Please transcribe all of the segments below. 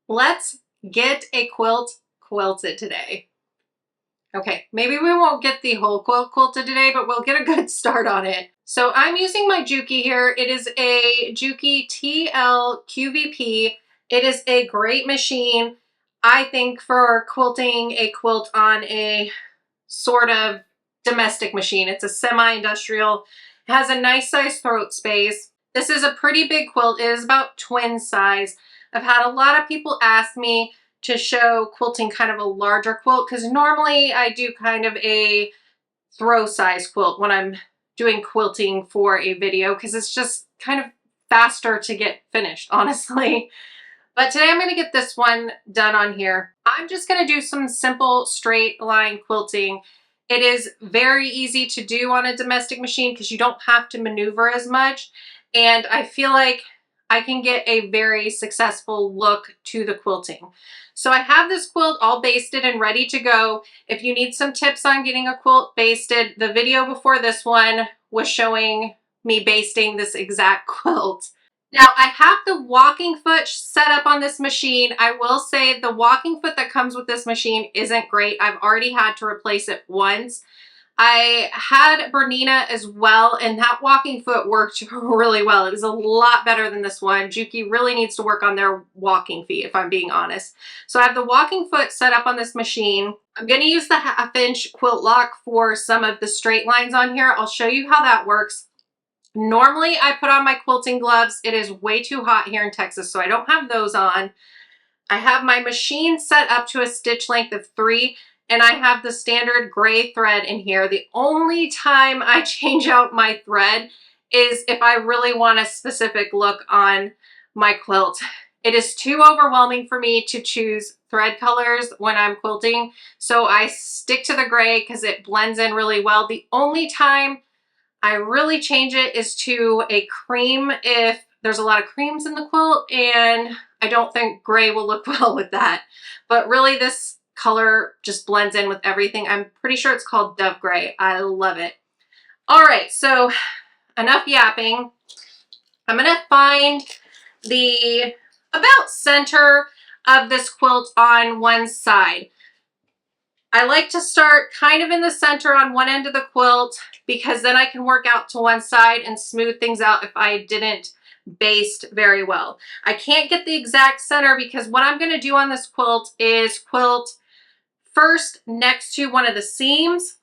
Let's get a quilt quilted today. Okay, maybe we won't get the whole quilt quilted today, but we'll get a good start on it. So I'm using my Juki here. It is a Juki TL QVP. It is a great machine, I think, for quilting a quilt on a sort of domestic machine. It's a semi-industrial. It has a nice size throat space. This is a pretty big quilt. It is about twin size. I've had a lot of people ask me to show quilting kind of a larger quilt because normally I do kind of a throw size quilt when I'm doing quilting for a video because it's just kind of faster to get finished, honestly. But today I'm going to get this one done on here. I'm just going to do some simple straight line quilting. It is very easy to do on a domestic machine because you don't have to maneuver as much. And I feel like I can get a very successful look to the quilting. So I have this quilt all basted and ready to go. If you need some tips on getting a quilt basted, the video before this one was showing me basting this exact quilt. Now I have the walking foot set up on this machine. I will say the walking foot that comes with this machine isn't great. I've already had to replace it once. I had Bernina as well, and that walking foot worked really well. It was a lot better than this one. Juki really needs to work on their walking feet, if I'm being honest. So I have the walking foot set up on this machine. I'm going to use the 1/2 inch quilt lock for some of the straight lines on here. I'll show you how that works. Normally I put on my quilting gloves. It is way too hot here in Texas, so I don't have those on. I have my machine set up to a stitch length of 3, and I have the standard gray thread in here. The only time I change out my thread is if I really want a specific look on my quilt. It is too overwhelming for me to choose thread colors when I'm quilting, so I stick to the gray because it blends in really well. The only time I really change it is to a cream if there's a lot of creams in the quilt, and I don't think gray will look well with that. But really this color just blends in with everything. I'm pretty sure it's called Dove Gray. I love it. All right, so enough yapping. I'm gonna find the about center of this quilt on one side. I like to start kind of in the center on one end of the quilt because then I can work out to one side and smooth things out if I didn't baste very well. I can't get the exact center because what I'm going to do on this quilt is quilt first next to one of the seams,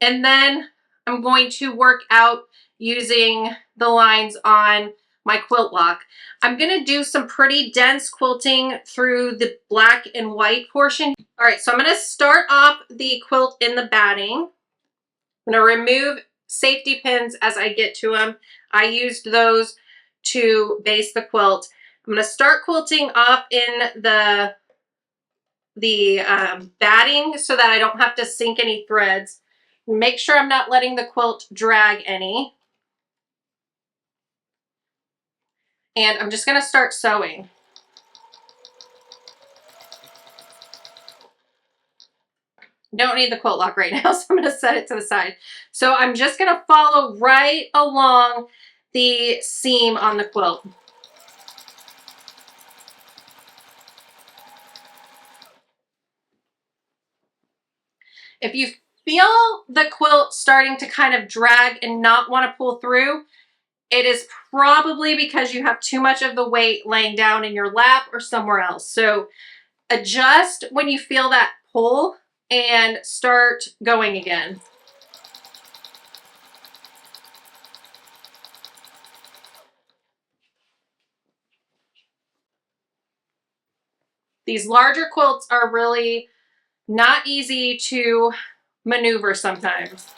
and then I'm going to work out using the lines on my quilt lock. I'm going to do some pretty dense quilting through the black and white portion. All right, so I'm going to start off the quilt in the batting. I'm going to remove safety pins as I get to them. I used those to base the quilt. I'm going to start quilting off in the batting so that I don't have to sink any threads. Make sure I'm not letting the quilt drag any. And I'm just going to start sewing. Don't need the quilt lock right now, so I'm going to set it to the side. So I'm just going to follow right along the seam on the quilt. If you feel the quilt starting to kind of drag and not want to pull through, it is probably because you have too much of the weight laying down in your lap or somewhere else. So adjust when you feel that pull and start going again. These larger quilts are really not easy to maneuver sometimes.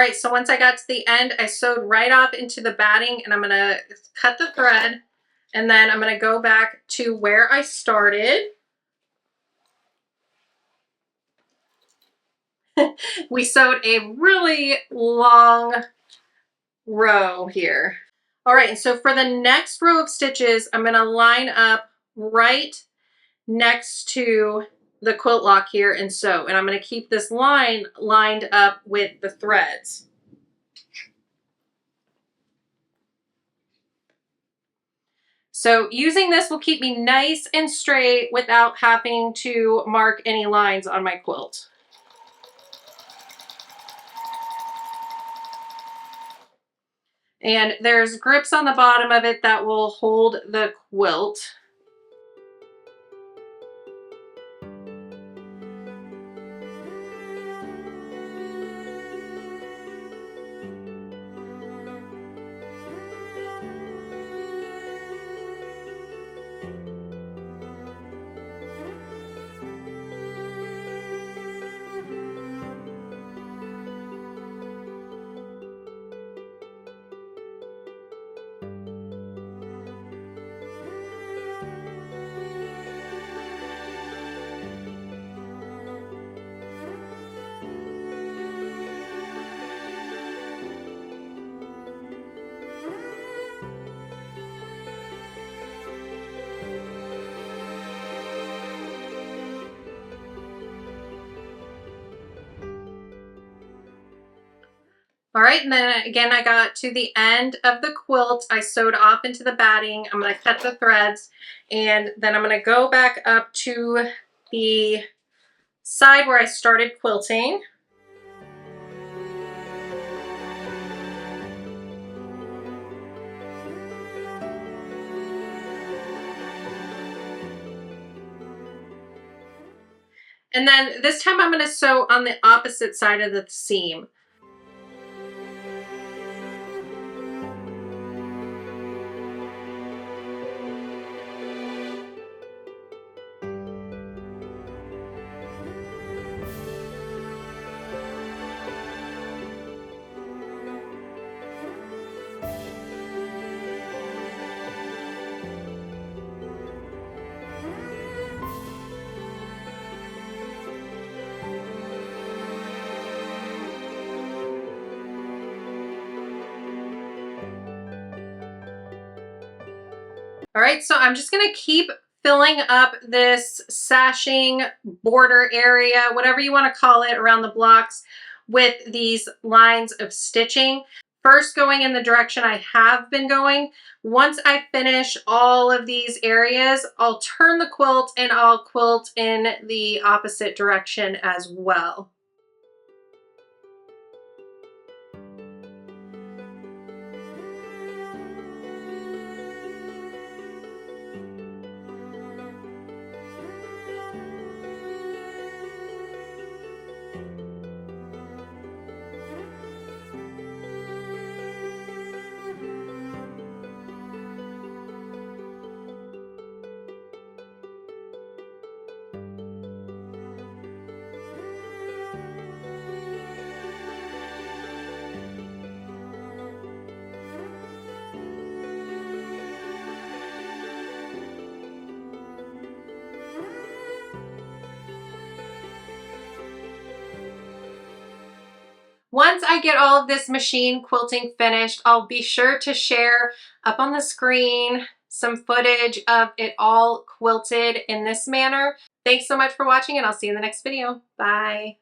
right, so once I got to the end, I sewed right off into the batting, and I'm gonna cut the thread, and then I'm gonna go back to where I started. We sewed a really long row here. All right, and so for the next row of stitches, I'm gonna line up right next to the quilt lock here and sew. And I'm gonna keep this line lined up with the threads. So using this will keep me nice and straight without having to mark any lines on my quilt. And there's grips on the bottom of it that will hold the quilt. All right, and then again, I got to the end of the quilt. I sewed off into the batting. I'm gonna cut the threads, and then I'm gonna go back up to the side where I started quilting. And then this time I'm gonna sew on the opposite side of the seam. All right, so I'm just gonna keep filling up this sashing border area, whatever you want to call it, around the blocks with these lines of stitching. First going in the direction I have been going. Once I finish all of these areas, I'll turn the quilt and I'll quilt in the opposite direction as well. Once I get all of this machine quilting finished, I'll be sure to share up on the screen some footage of it all quilted in this manner. Thanks so much for watching, and I'll see you in the next video. Bye.